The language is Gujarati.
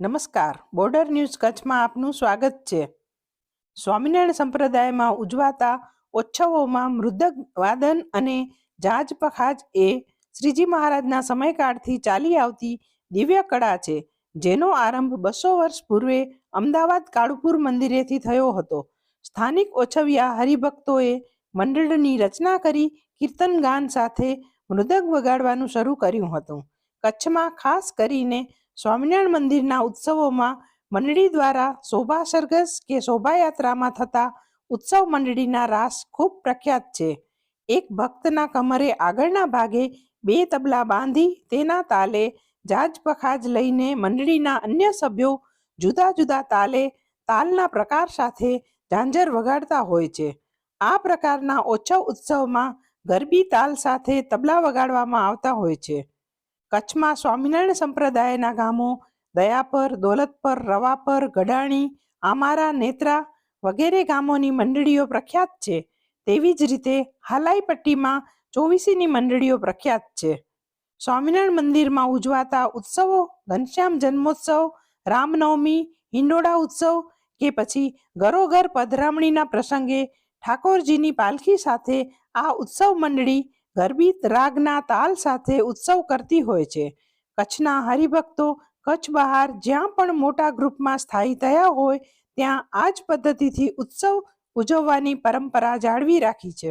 નમસ્કાર, બોર્ડર ન્યૂઝ કચ્છમાં આપનું સ્વાગત છે. સ્વામિનારાયણ સંપ્રદાયમાં ઉજવાતા ઉત્સવોમાં મૃદંગ વાદન અને જાજ પખાજ એ શ્રીજી મહારાજના સમયકાળથી ચાલી આવતી દિવ્ય કળા છે, જેનો આરંભ 200 વર્ષ પૂર્વે અમદાવાદ કાળુપુર મંદિરેથી થયો હતો. સ્થાનિક ઓછવિયા હરિભક્તોએ મંડળની રચના કરી કીર્તન ગાન સાથે મૃદંગ વગાડવાનું શરૂ કર્યું હતું. કચ્છમાં ખાસ કરીને સ્વામિનારાયણ મંદિરના ઉત્સવોમાં મંડળી દ્વારા શોભા સરઘસ કે શોભાયાત્રામાં થતા ઉત્સવ મંડળીના રાસ ખૂબ પ્રખ્યાત છે. એક ભક્તના કમરે આગળના ભાગે 2 તબલા બાંધી તેના તાલે જાજ પખાજ લઈને મંડળીના અન્ય સભ્યો જુદા જુદા તાલે તાલના પ્રકાર સાથે ઝાંઝર વગાડતા હોય છે. આ પ્રકારના ઉત્સવમાં ગરબી તાલ સાથે તબલા વગાડવામાં આવતા હોય છે. કચ્છમાં સ્વામિનારાયણ સંપ્રદાયના ગામો દયાપર, દોલતપર, રવાપર, ગડાણી, આમારા, નેત્રા વગેરે ગામોની મંડળીઓ પ્રખ્યાત છે. તેવી જ રીતે હાલાઈપટ્ટીમાં 24ની મંડળીઓ પ્રખ્યાત છે. સ્વામિનારાયણ મંદિરમાં ઉજવાતા ઉત્સવો ઘનશ્યામ જન્મોત્સવ, રામનવમી, હિંડોળા ઉત્સવ કે પછી ઘરોઘર પધરામણીના પ્રસંગે ઠાકોરજીની પાલખી સાથે આ ઉત્સવ મંડળી ગરબી રાગના તાલ સાથે ઉત્સવ કરતી હોય છે. કચ્છના હરિભક્તો કચ્છ બહાર જ્યાં પણ મોટા ગ્રુપમાં સ્થાયી થયા હોય ત્યાં આ જ પદ્ધતિથી ઉત્સવ ઉજવવાની પરંપરા જાળવી રાખી છે.